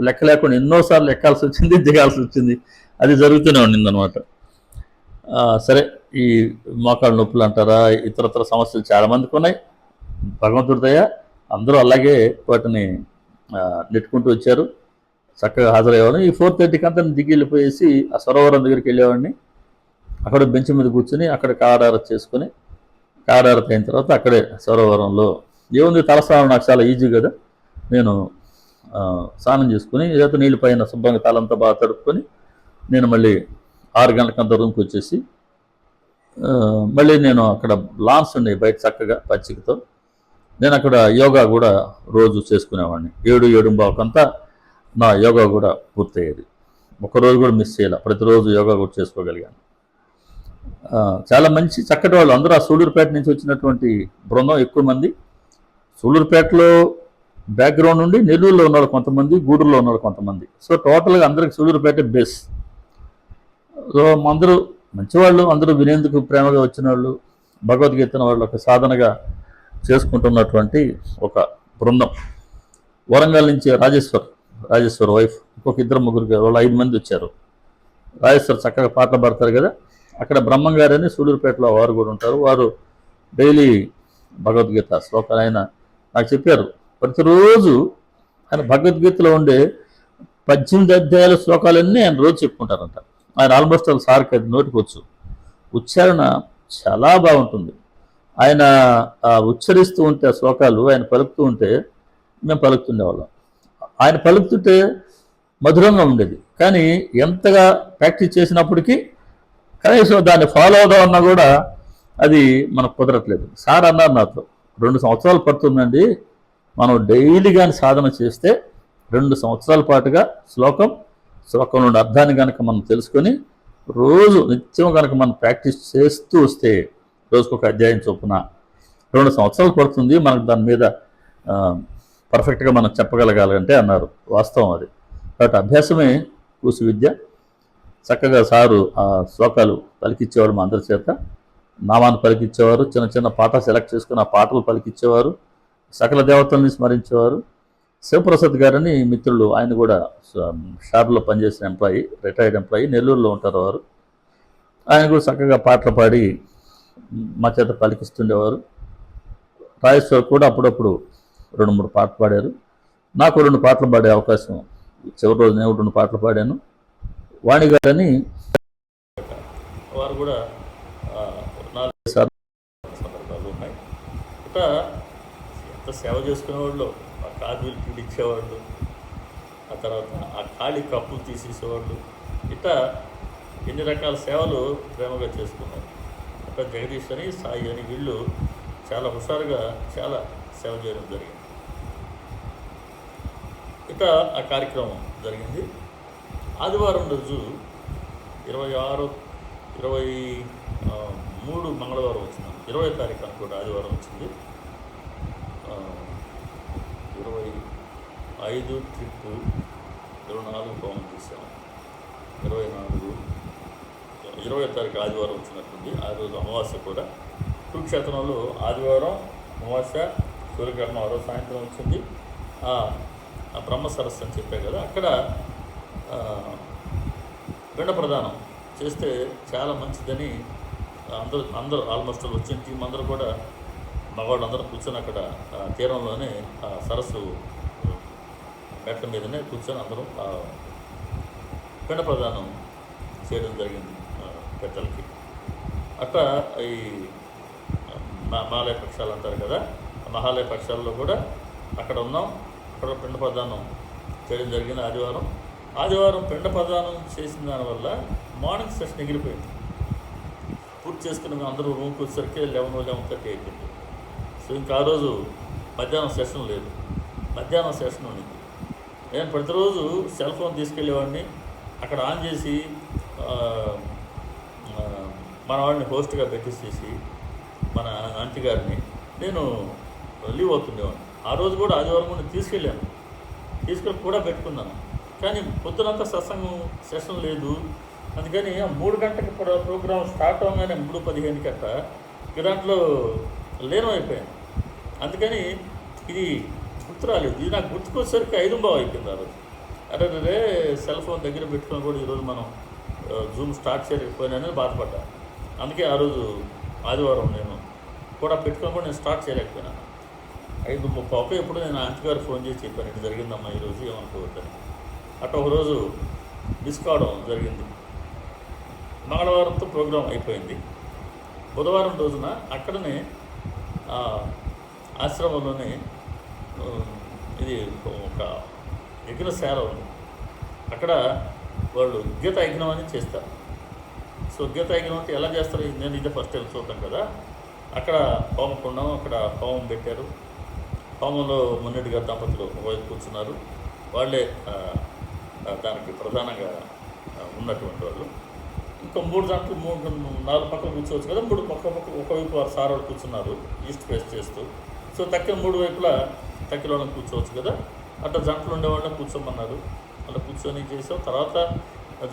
లెక్క లేకుండా ఎన్నోసార్లు ఎక్కాల్సి వచ్చింది, దిగాల్సి వచ్చింది, అది జరుగుతూనే ఉండింది అనమాట. సరే, ఈ మోకాళ్ళ నొప్పులు అంటారా, ఇతరత్ర సమస్యలు చాలామందికి ఉన్నాయి. భగవంతుడి దయ అందరూ అలాగే వాటిని నెట్టుకుంటూ వచ్చారు, చక్కగా హాజరయ్యేవాడిని. ఈ 4:30కి అంతా దిగి వెళ్ళిపోయేసి ఆ సరోవరం దగ్గరికి వెళ్ళేవాడిని. అక్కడ బెంచ్ మీద కూర్చొని అక్కడ కాడారతి చేసుకొని, కాడారతి అయిన తర్వాత అక్కడే సరోవరంలో ఏముంది, తలస్నానం నాకు చాలా ఈజీ కదా, నేను స్నానం చేసుకుని ఏదైతే నీళ్ళు పైన శుభ్రంగా తలంతా బాగా తడుపుకొని నేను మళ్ళీ 6 గంటలకంత రూమ్కి వచ్చేసి మళ్ళీ నేను అక్కడ లాన్స్ ఉన్నాయి బయట చక్కగా పచ్చికతో, నేను అక్కడ యోగా కూడా రోజు చేసుకునేవాడిని. 7-7:15 నా యోగా కూడా పూర్తయ్యేది. ఒక్కరోజు కూడా మిస్ చేయాలి, ప్రతిరోజు యోగా కూడా చేసుకోగలిగాను. చాలా మంచి చక్కటి వాళ్ళు అందరూ ఆ సూళ్ళూరుపేట నుంచి వచ్చినటువంటి బృందం ఎక్కువ మంది. సూళ్ళూరుపేటలో బ్యాక్గ్రౌండ్ నుండి నెల్లూరులో ఉన్నవాళ్ళు కొంతమంది, గూడూరులో ఉన్నవాళ్ళు కొంతమంది. సో టోటల్గా అందరికి సూళ్ళూరుపేట బేస్. సో అందరూ మంచివాళ్ళు, అందరూ వినేందుకు ప్రేమగా వచ్చిన వాళ్ళు, భగవద్గీతను వాళ్ళు ఒక సాధనగా చేసుకుంటున్నటువంటి ఒక బృందం. వరంగల్ నుంచి రాజేశ్వర్ వైఫ్, ఇంకొక 2-3 వాళ్ళు 5 మంది వచ్చారు. రాజేశ్వర్ చక్కగా పాటలు పాడతారు కదా, అక్కడ బ్రహ్మం గారని సూళ్ళూరుపేటలో వారు కూడా ఉంటారు. వారు డైలీ భగవద్గీత శ్లోకాలు ఆయన నాకు చెప్పారు. ప్రతిరోజు ఆయన భగవద్గీతలో ఉండే 18 అధ్యాయాల శ్లోకాలన్నీ ఆయన రోజు చెప్పుకుంటారంట. ఆయన ఆల్మోస్ట్ వాళ్ళు సార్కి అది నోటికొచ్చు, ఉచ్చారణ చాలా బాగుంటుంది. ఆయన ఉచ్చరిస్తూ ఉంటే ఆ శ్లోకాలు ఆయన పలుకుతూ ఉంటే మేము పలుకుతుండేవాళ్ళం. ఆయన పలుకుతుంటే మధురంగా ఉండేది, కానీ ఎంతగా ప్రాక్టీస్ చేసినప్పటికీ కనీసం దాన్ని ఫాలో అవుదామన్నా కూడా అది మనకు కుదరట్లేదు. సార్ అన్నారు నాతో, 2 సంవత్సరాలు పడుతుందండి, మనం డైలీ కానీ సాధన చేస్తే 2 సంవత్సరాల పాటుగా శ్లోకం నుండి అర్థాన్ని కనుక మనం తెలుసుకొని రోజు నిత్యం కనుక మనం ప్రాక్టీస్ చేస్తూ వస్తే రోజుకొక అధ్యాయం చొప్పున 2 సంవత్సరాలు పడుతుంది మనకు దాని మీద పర్ఫెక్ట్గా మనం చెప్పగలగాలంటే అన్నారు. వాస్తవం అది. కాబట్టి అభ్యాసమే కూసు విద్య. చక్కగా సారు ఆ శ్లోకాలు పలికిచ్చేవాడు మా అందరి చేత, నామాన్ని పలికిచ్చేవారు, చిన్న చిన్న పాట సెలెక్ట్ చేసుకుని ఆ పాటలు పలికిచ్చేవారు, సకల దేవతల్ని స్మరించేవారు. శివప్రసాద్ గారని మిత్రులు, ఆయన కూడా షాప్లో పనిచేసిన ఎంప్లాయీ, రిటైర్డ్ ఎంప్లాయీ, నెల్లూరులో ఉంటారు వారు. ఆయన కూడా చక్కగా పాటలు పాడి మా చేత పలికిస్తుండేవారు. రాజేశ్వర్ కూడా అప్పుడప్పుడు 2-3 పాటలు పాడారు. నాకు 2 పాటలు పాడే అవకాశం, చివరి రోజు నేను 2 పాటలు పాడాను. వాణి గారని వారు కూడా 4 సార్లు సందర్భాలు ఉన్నాయి. ఇట్లా ఎంత సేవ చేసుకునేవాళ్ళు, ఆ కాఫీలు పీడిచ్చేవాళ్ళు, ఆ తర్వాత ఆ ఖాళీ కప్పులు తీసేసేవాళ్ళు, ఇట్లా ఎన్ని రకాల సేవలు ప్రేమగా చేసుకున్నారు. అట్లా జగదీష్ అని, సాయి అని వీళ్ళు చాలా హుషారుగా చాలా సేవ చేయడం జరిగింది. ఇట్లా ఆ కార్యక్రమం జరిగింది. ఆదివారం రోజు 23 మంగళవారం వచ్చింది, 20 తారీఖు అనుకోండి ఆదివారం వచ్చింది. 25 ట్రిప్పు, 24 హోమం చేసాము. 20 తారీఖు ఆదివారం వచ్చినట్టుంది. ఆ రోజు అమావాస్య కూడా. కురుక్షేత్రంలో ఆదివారం అమావాస్య, సూర్యగ్రహణం ఆ రోజు సాయంత్రం వచ్చింది. ఆ బ్రహ్మ సరస్సు అని చెప్పే కదా, అక్కడ పిండ ప్రదానం చేస్తే చాలా మంచిదని అందరూ ఆల్మోస్ట్ వచ్చిన టీం అందరూ కూడా, మగవాళ్ళు అందరూ కూర్చొని అక్కడ తీరంలోనే ఆ సరస్సు మెట్ల మీదనే కూర్చొని అందరూ పిండ ప్రదానం చేయడం జరిగింది పెద్దలకి. అట్లా ఈ మహాలయ పక్షాలు అంటారు కదా, మహాలయ పక్షాల్లో కూడా అక్కడ ఉన్నాం. అక్కడ పిండ ప్రదానం చేయడం జరిగింది ఆదివారం పిండ ప్రదానం చేసిన దానివల్ల మార్నింగ్ సెషన్ ఎగిరిపోయింది. పూర్తి చేసుకుని మేము అందరూ రూమ్కి వచ్చేసరికి 11:30 అయిపోయింది. సో ఇంకా ఆ రోజు మధ్యాహ్నం సెషన్ లేదు, మధ్యాహ్నం సెషన్ ఉండింది. నేను ప్రతిరోజు సెల్ ఫోన్ తీసుకెళ్ళేవాడిని, అక్కడ ఆన్ చేసి మన వాడిని హోస్ట్గా పెట్టేసేసి మన ఆంటీ గారిని నేను లీవ్ అవుతుండేవాడిని. ఆ రోజు కూడా ఆదివారం కూడా తీసుకెళ్ళి కూడా పెట్టుకున్నాను. కానీ పొద్దునంతా సత్సంగం సెషన్ లేదు. అందుకని 3 గంటలకి ప్రోగ్రాం స్టార్ట్ అవగానే 3:15కి అట్లా దాంట్లో లీనమైపోయాను. అందుకని ఇది గుర్తు రాలేదు. ఇది నాకు గుర్తుకొచ్చేసరికి 5:15 అయిపోయింది ఆ రోజు. అరే సెల్ ఫోన్ దగ్గర పెట్టుకొని కూడా ఈరోజు మనం జూమ్ స్టార్ట్ చేయలేకపోయినానని బాధపడ్డా. అందుకే ఆ రోజు ఆదివారం నేను కూడా పెట్టుకొని కూడా నేను స్టార్ట్ చేయలేకపోయినాను. 5:30 ఎప్పుడు నేను ఆంటీ గారు ఫోన్ చేసి చెప్పాను, ఇటు జరిగిందమ్మా ఈరోజు, ఏమనుకోవద్దని. అట్లా ఒకరోజు మిస్ కావడం జరిగింది. మంగళవారంతో ప్రోగ్రాం అయిపోయింది. బుధవారం రోజున అక్కడనే ఆశ్రమంలోనే ఇది ఒక యజ్ఞశాల ఉంది. అక్కడ వాళ్ళు గీత యజ్ఞం అని చేస్తారు. సో గీత యజ్ఞం అంటే ఎలా చేస్తారు, నేను ఇదే ఫస్ట్ టైం చూద్దాం కదా. అక్కడ హోమకుండం, అక్కడ హోమం పెట్టారు. హోమంలో మున్నెడ్డి గారు దంపతులు ఒకవైపు కూర్చున్నారు. వాళ్ళే దానికి ప్రధానంగా ఉన్నటువంటి వాళ్ళు. ఇంకా 4 పక్కలు కూర్చోవచ్చు కదా, 3 ఒకవైపు వారు సార్ వాళ్ళు కూర్చున్నారు ఈస్ట్ ఫేస్ చేస్తూ. సో తక్కిన 3 వైపులా తక్కిన వాళ్ళని కూర్చోవచ్చు కదా. అట్లా జంటలు ఉండేవాళ్ళని కూర్చోమన్నారు. అట్లా కూర్చొని చేసాం. తర్వాత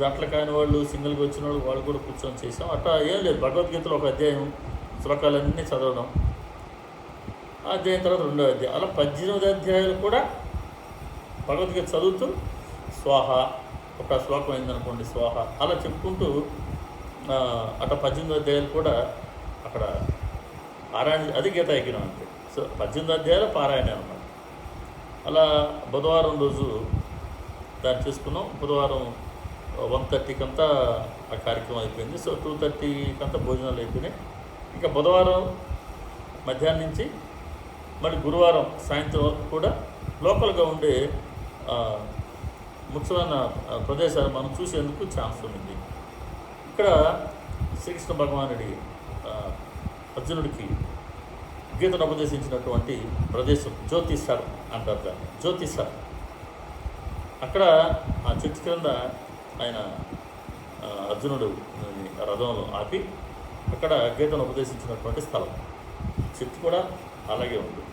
జంటలు కాని వాళ్ళు, సింగిల్గా వచ్చిన వాళ్ళు కూడా కూర్చొని చేసాం. అట్లా ఏం లేదు, భగవద్గీతలో ఒక అధ్యాయం శ్లోకాలన్నీ చదవడం, ఆ అధ్యాయం తర్వాత 2వ అధ్యాయం, అలా 18 అధ్యాయాలు కూడా భగవద్గీత చదువుతూ స్వాహ, ఒక శ్లోకం అయిందనుకోండి స్వాహ, అలా చెప్పుకుంటూ అట్లా 18 అధ్యాయాలు కూడా అక్కడ పారాయణ, అది గీత యజ్ఞం అంటే. సో 18 అధ్యాయాలు పారాయణ అన్నమాట. అలా బుధవారం రోజు దాన్ని చేసుకున్నాం. బుధవారం 1:30కి అంతా ఆ కార్యక్రమం అయిపోయింది. సో 2:30కి అంతా భోజనాలు అయిపోయినాయి. ఇంకా బుధవారం మధ్యాహ్నం నుంచి మళ్ళీ గురువారం సాయంత్రం వరకు కూడా లోకల్గా ఉండే ముఖ్యమైన ప్రదేశాలు మనం చూసేందుకు ఛాన్స్ ఉంది. ఇక్కడ శ్రీకృష్ణ భగవానుడి అర్జునుడికి గీతను ఉపదేశించినటువంటి ప్రదేశం జ్యోతిసర్ అంటారు దాన్ని, జ్యోతిసర్. అక్కడ ఆ చెట్టు క్రింద ఆయన అర్జునుడు రథంలో ఆపి అక్కడ గీతను ఉపదేశించినటువంటి స్థలం. చెట్టు కూడా అలాగే ఉంది.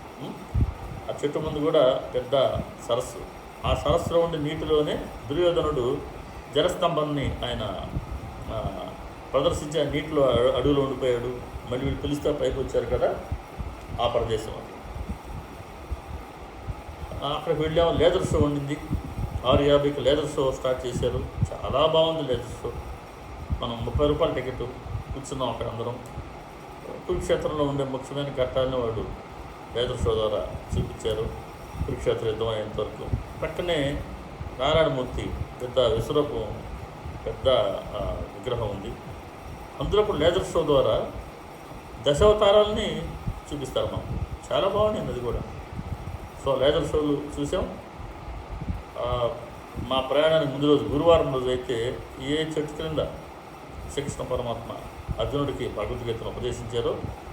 ఆ చెట్టు ముందు కూడా పెద్ద సరస్సు. ఆ సరస్సులో ఉండే నీటిలోనే దుర్యోధనుడు జలస్తంభాన్ని ఆయన ప్రదర్శించి ఆ నీటిలో అడుగులో ఉండిపోయాడు. మళ్ళీ వీళ్ళు పిలిస్తే పైకి వచ్చారు కదా, ఆ ప్రదేశం అది. అక్కడికి వెళ్ళాము. లేజర్ షో ఉండింది. 6:50కి లేజర్ షో స్టార్ట్ చేశారు. చాలా బాగుంది లేజర్ షో. మనం 30 రూపాయల టికెట్ కూర్చున్నాం అక్కడ అందరం. కురుక్షేత్రంలో ఉండే ముఖ్యమైన ఘట్టాలను వాడు లేజర్ షో ద్వారా చూపించారు. కురుక్షేత్ర యుద్ధం అయ్యేంతవరకు. పక్కనే నారాయణమూర్తి పెద్ద విశ్వరూపం, పెద్ద విగ్రహం ఉంది. అందులో కూడా లేజర్ షో ద్వారా దశావతారాలని చూపిస్తారు మనం. చాలా బాగుండింది అది కూడా. సో లేజర్ షోలు చూసాం. మా ప్రయాణానికి ముందు రోజు గురువారం రోజు అయితే ఏ చెట్టు క్రింద శ్రీకృష్ణ పరమాత్మ అర్జునుడికి భగవద్గీతను ఉపదేశించారో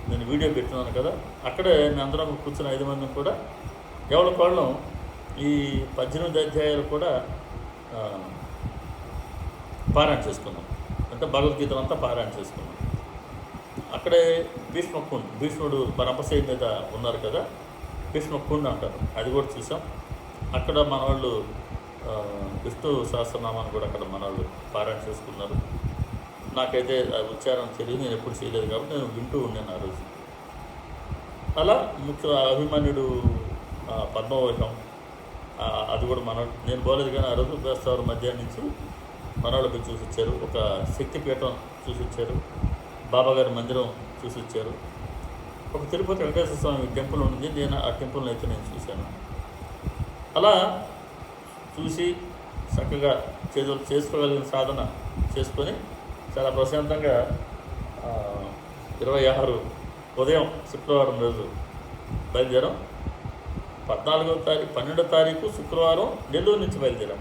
నేను వీడియో పెట్టినాను కదా. అక్కడే మేము అందరం కూర్చున్న 5 మంది కూడా ఎవరి వాళ్ళం ఈ 18 అధ్యాయాలు కూడా పారాయణ చేసుకున్నాం. అంటే భగవద్గీతను అంతా పారాయణ చేసుకున్నాం. అక్కడే భీష్ముడు రంపశయ్య మీద ఉన్నారు కదా, భీష్మకుండ్ అంటారు. అది కూడా చూసాం. అక్కడ మన వాళ్ళు విష్ణు సహస్రనామాన్ని కూడా అక్కడ మన వాళ్ళు పారాయణ చేసుకున్నారు. నాకైతే ఉచ్చారణ తెలియదు, నేను ఎప్పుడు చేయలేదు కాబట్టి నేను వింటూ ఉన్నాను ఆ రోజు. అలా ముఖ్య అభిమన్యుడు పద్మవ్యూహం అది కూడా నేను పోలేదు కానీ ఆ రోజు బేస్తవారం మధ్యాహ్నం నుంచి మనవాళ్ళకి చూసి ఇచ్చారు. ఒక శక్తిపీఠం చూసి ఇచ్చారు. బాబాగారి మందిరం చూసి ఇచ్చారు. ఒక తిరుపతి వెంకటేశ్వర స్వామి టెంపుల్ ఉంది. నేను ఆ టెంపుల్ని అయితే నేను చూశాను. అలా చూసి చక్కగా చేసుకోగలిగిన సాధన చేసుకొని చాలా ప్రశాంతంగా 26 ఉదయం శుక్రవారం రోజు బయలుదేరాం. 12వ తారీఖు శుక్రవారం నెల్లూరు నుంచి బయలుదేరాం.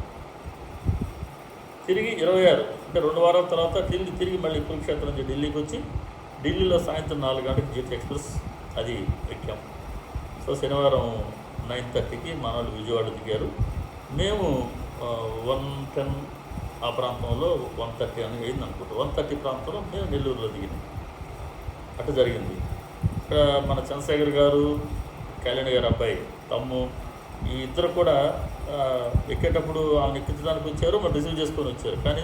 తిరిగి 26 అంటే 2 వారాల తర్వాత తిరిగి మళ్ళీ కురుక్షేత్రం నుంచి ఢిల్లీకి వచ్చి ఢిల్లీలో సాయంత్రం 4 గంటలకు జీటీ ఎక్స్ప్రెస్ అది ఎక్కాం. సో శనివారం 9:30కి మన వాళ్ళు విజయవాడ దిగారు. మేము 1:10 ఆ ప్రాంతంలో 1:30 అని అయింది అనుకుంటా. 1:30 ప్రాంతంలో మేము నెల్లూరులో దిగినాం. అటు జరిగింది. ఇక్కడ మన చంద్రశేఖర్ గారు, కళ్యాణ్ గారు అబ్బాయి తమ్ము ఈ ఇద్దరు కూడా ఎక్కేటప్పుడు ఆమెను ఎక్కించడానికి వచ్చారు, మరి రిసీవ్ చేసుకొని వచ్చారు. కానీ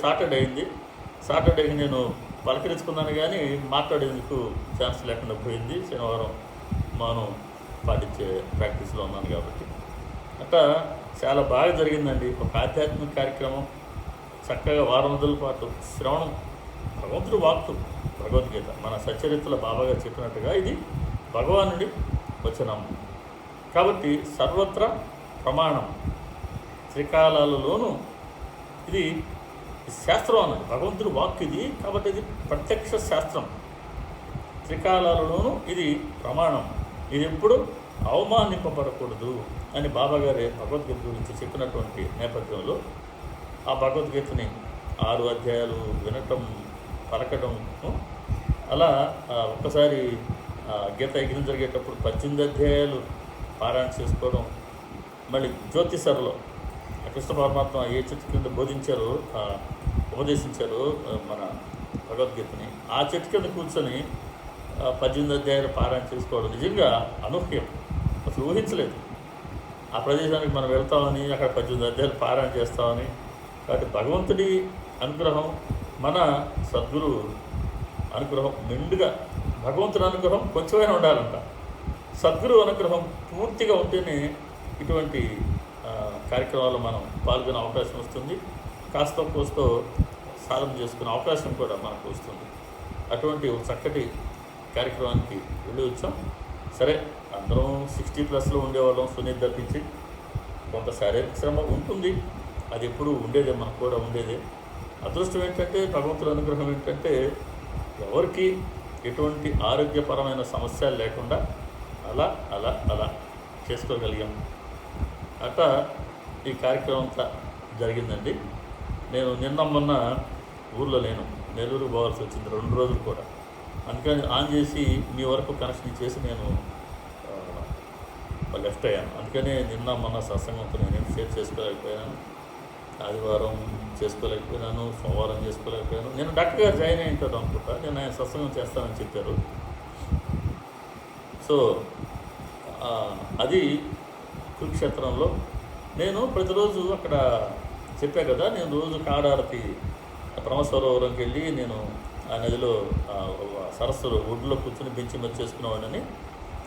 సాటర్డే అయింది. సాటర్డేకి నేను పలకరించుకున్నాను కానీ మాట్లాడేందుకు ఛాన్స్ లేకుండా పోయింది. శనివారం మౌనం పాటించే ప్రాక్టీస్లో ఉన్నాను కాబట్టి. అట్లా చాలా బాగా జరిగిందండి. ఒక ఆధ్యాత్మిక కార్యక్రమం చక్కగా 6 రోజుల పాటు శ్రవణం. భగవంతుడు వాక్కు భగవద్గీత మన సచ్చరిత్రల బాబాగా చెప్పినట్టుగా ఇది భగవానుడి వచనం కాబట్టి సర్వత్ర ప్రమాణం. త్రికాలాలలోనూ ఇది శాస్త్రం అన్నది భగవంతుడి వాక్కు ఇది కాబట్టి ఇది ప్రత్యక్ష శాస్త్రం. త్రికాలాలలోనూ ఇది ప్రమాణం. ఇది ఎప్పుడు అవమానింపబడకూడదు అని బాబాగారి భగవద్గీత గురించి చెప్పినటువంటి నేపథ్యంలో ఆ భగవద్గీతని 6 అధ్యాయాలు వినటం, పలకడం, అలా ఒక్కసారి గీత యజ్ఞం జరిగేటప్పుడు 18 అధ్యాయాలు పారాయణ చేసుకోవడం. మళ్ళీ జ్యోతిసర్లో కృష్ణ పరమాత్మ ఏ చెట్టు కింద ఉపదేశించారో మన భగవద్గీతని ఆ చెట్టు కింద కూర్చొని 18 అధ్యాయాలు పారాయణ చేసుకోవడం నిజంగా అనూహ్యం. అసలు ఊహించలేదు. ఆ ప్రదేశానికి మనం వెళ్తామని అక్కడ 18 అధ్యాయాలు పారాయణ చేస్తామని. కాబట్టి భగవంతుడి అనుగ్రహం, మన సద్గురు అనుగ్రహం మెండుగా, భగవంతుడి అనుగ్రహం కొంచెమైనా ఉండాలంట. సద్గురు అనుగ్రహం పూర్తిగా ఉంటేనే ఇటువంటి కార్యక్రమాల్లో మనం పాల్గొనే అవకాశం వస్తుంది. కాస్త కోస్తో సాధన చేసుకునే అవకాశం కూడా మనకు వస్తుంది. అటువంటి ఒక చక్కటి కార్యక్రమానికి వెళ్ళి వచ్చాం. సరే అందరం 60+ ఉండేవాళ్ళం. సునీత తప్పించి కొంత శారీరక శ్రమ ఉంటుంది, అది ఎప్పుడు ఉండేదే, మనకు కూడా ఉండేదే. అదృష్టం ఏంటంటే భగవంతుడి అనుగ్రహం ఏంటంటే ఎవరికి ఎటువంటి ఆరోగ్యపరమైన సమస్యలు లేకుండా అలా అలా అలా చేసుకోగలిగాం. అట్లా ఈ కార్యక్రమం అంతా జరిగిందండి. నేను మొన్న ఊర్లో నెల్లూరు పోవాల్సి వచ్చింది 2 రోజులు కూడా. అందుకని ఆన్ చేసి మీ వరకు కనెక్షన్ ఇచ్చేసి నేను లెఫ్ట్ అయ్యాను. అందుకనే మొన్న సత్సంగంతో నేనేం షేర్ చేసుకోలేకపోయాను. ఆదివారం చేసుకోలేకపోయినాను, సోమవారం చేసుకోలేకపోయాను. నేను డాక్టర్ గారు జాయిన్ అయి ఉంటాను అనుకుంటా. నేను ఆయన సత్సంగం చేస్తానని చెప్పారు. సో అది కురుక్షేత్రంలో నేను ప్రతిరోజు అక్కడ చెప్పా కదా, నేను రోజు కాడారతి బ్రహ్మసరోవరంకి వెళ్ళి నేను ఆ నదిలో సరస్సులో ఒడ్డులో కూర్చొని బెంచి మీద చేసుకునేవాడిని.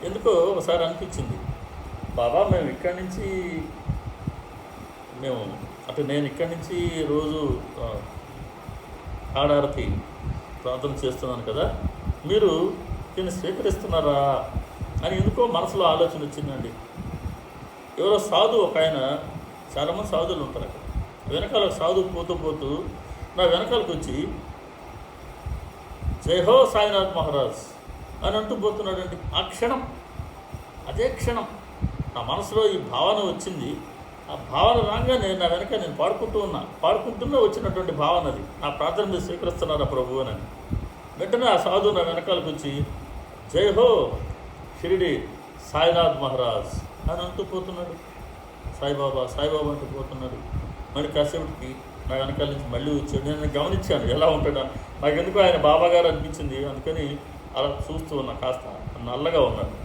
ఎందుకో ఒకసారి అనిపించింది బాబా మేము ఇక్కడి నుంచి మేము అంటే నేను ఇక్కడి నుంచి రోజు ఆడారతి ప్రార్థన చేస్తున్నాను కదా, మీరు దీన్ని స్వీకరిస్తున్నారా అని ఎందుకో మనసులో ఆలోచన వచ్చిందండి. ఎవరో సాధు ఒక ఆయన, చాలామంది సాధువులు ఉంటారు అక్కడ, వెనకాల సాధువు పోతూ పోతూ నా వెనకాలకు వచ్చి జై హో సాయినాథ్ మహారాజ్ అని అంటూ పోతున్నాడండి. ఆ క్షణం, అదే క్షణం నా మనసులో ఈ భావన వచ్చింది. ఆ భావన రాగానే నా వెనక నేను పాడుకుంటూనే వచ్చినటువంటి భావన అది. నా ప్రార్థన మీరు స్వీకరిస్తున్నారా ప్రభు అని. వెంటనే ఆ సాధువు నా వెనకాలకు వచ్చి జై హో షిరిడి సాయినాథ్ మహారాజ్ అని అంటూ పోతున్నాడు. సాయిబాబా సాయిబాబా అంటూ పోతున్నాడు. మళ్ళీ కాసేపటికి నా వెనకాల నుంచి మళ్ళీ వచ్చాడు. నేను గమనించాను ఎలా ఉంటాడా, నాకు ఎందుకు ఆయన బాబా గారు అనిపించింది. అందుకని అలా చూస్తూ ఉన్నా. కాస్త నల్లగా ఉన్నాడు,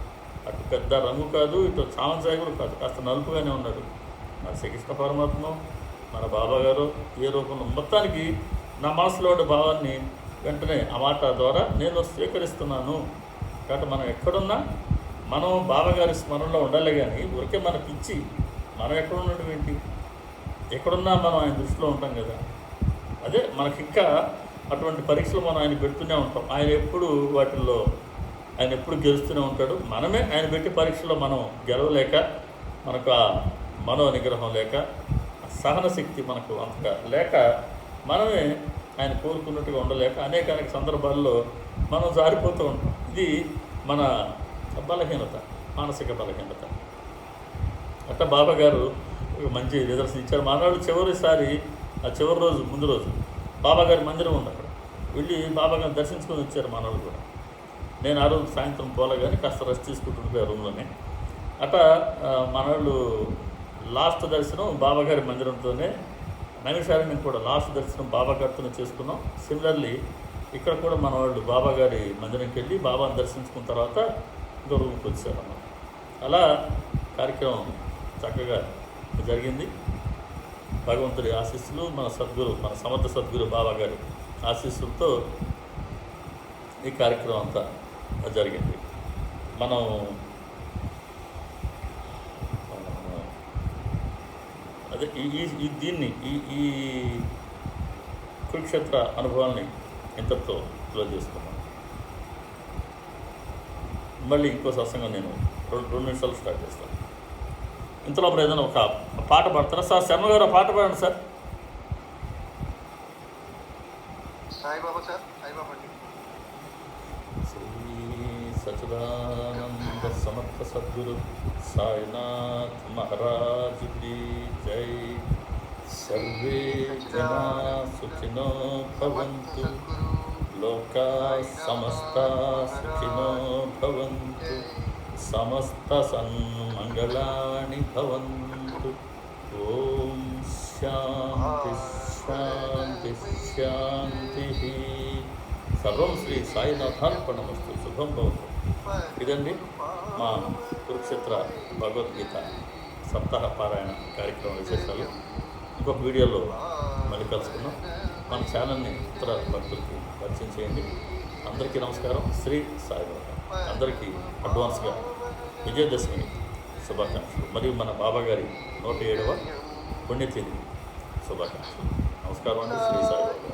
అటు పెద్ద రంగు కాదు, ఇటు చామంచాయి కూడా కాదు, కాస్త నలుపుగానే ఉన్నాడు. మన శ్రీకృష్ణ పరమాత్మ, మన బాబా గారు ఏ రూపంలో, మొత్తానికి నా మనసులో ఉండే భావాన్ని వెంటనే ఆ మాట ద్వారా నేను స్వీకరిస్తున్నాను. కాబట్టి మనం ఎక్కడున్నా మనం బాబాగారి స్మరణలో ఉండాలి. కానీ ఊరికే మన పిచ్చి, మనం ఎక్కడ ఉండడం ఏంటి, ఎక్కడున్నా మనం ఆయన దృష్టిలో ఉంటాం కదా. అదే మనకి ఇంకా అటువంటి పరీక్షలు మనం ఆయన పెడుతూనే ఉంటాం. ఆయన ఎప్పుడు వాటిల్లో ఆయన ఎప్పుడు గెలుస్తూనే ఉంటాడు. మనమే ఆయన పెట్టి పరీక్షలో మనం గెలవలేక, మనకు ఆ మనో నిగ్రహం లేక, సహన శక్తి మనకు అంతగా లేక, మనమే ఆయన కోరుకున్నట్టుగా ఉండలేక అనేక సందర్భాల్లో మనం జారిపోతూ ఉంటాం. ఇది మన బలహీనత, మానసిక బలహీనత. అట్లా బాబా గారు ఒక మంచి నిదర్శనం ఇచ్చారు. మానాడు చివరిసారి, ఆ చివరి రోజు ముందు రోజు బాబాగారి మందిరం ఉంది అక్కడ, వెళ్ళి బాబాగారిని దర్శించుకొని వచ్చారు మానవులు కూడా. నేను ఆ రోజు సాయంత్రం పోలగానే కాస్త రెస్ట్ తీసుకుంటుండే రూమ్లోనే. అట్లా మనవాళ్ళు లాస్ట్ దర్శనం బాబాగారి మందిరంతోనే, నైమిషారణ్యం కూడా లాస్ట్ దర్శనం బాబాగారితోనే చేసుకున్నాం. సిమిలర్లీ ఇక్కడ కూడా మన వాళ్ళు బాబాగారి మందిరంకి వెళ్ళి బాబాను దర్శించుకున్న తర్వాత ఇంకో రూమ్కి వచ్చారన్నమాట. అలా కార్యక్రమం చక్కగా జరిగింది. భగవంతుడి ఆశీస్సులు, మన సద్గురు, మన సమర్థ సద్గురు బాబాగారి ఆశీస్సులతో ఈ కార్యక్రమం అంతా జరిగింది. మనం అదే దీన్ని ఈ కురుక్షేత్ర అనుభవాల్ని ఇంతటితో క్లోజ్ చేసుకున్నాను. మళ్ళీ ఇంకో సత్సంగం నేను 2 నిమిషాలు స్టార్ట్ చేస్తాను. ఇంతలోపల ఏదైనా ఒక పాట పాడతారా సార్? శర్మ గారు పాట పాడండి సార్. సాయిబాబా సార్, సాయిబాబా అండి. శ్రీ సచిదానంద సమర్థ సద్గురు సాయినాథ్ మహారాజ్ కి జై. సర్వే జనా సుఖినో భవంతు, లోకా సమస్తా సుఖినో భవంతు, సమస్త సన్మంగళాని భవంతు. ఓం శాంతి శాంతి శాంతి. సర్వం శ్రీ సాయినాథార్పణమస్తు. శుభం భవతు. ఇదండి మా కురుక్షేత్ర భగవద్గీత సప్తాహ పారాయణ కార్యక్రమం విశేషాలు. ఇంకొక వీడియోలో మళ్ళీ కలుసుకుందాం. మన ఛానల్ని ఇతర భక్తులకి పరిచయం చేయండి. అందరికీ నమస్కారం. శ్రీ సాయిబాబా. అందరికీ అడ్వాన్స్గా విజయదశమి శుభాకాంక్షలు. మరియు మన బాబాగారి 107వ పుణ్యతిథి శుభాకాంక్షలు. నమస్కారం అండి. శ్రీ సాయిబాబా.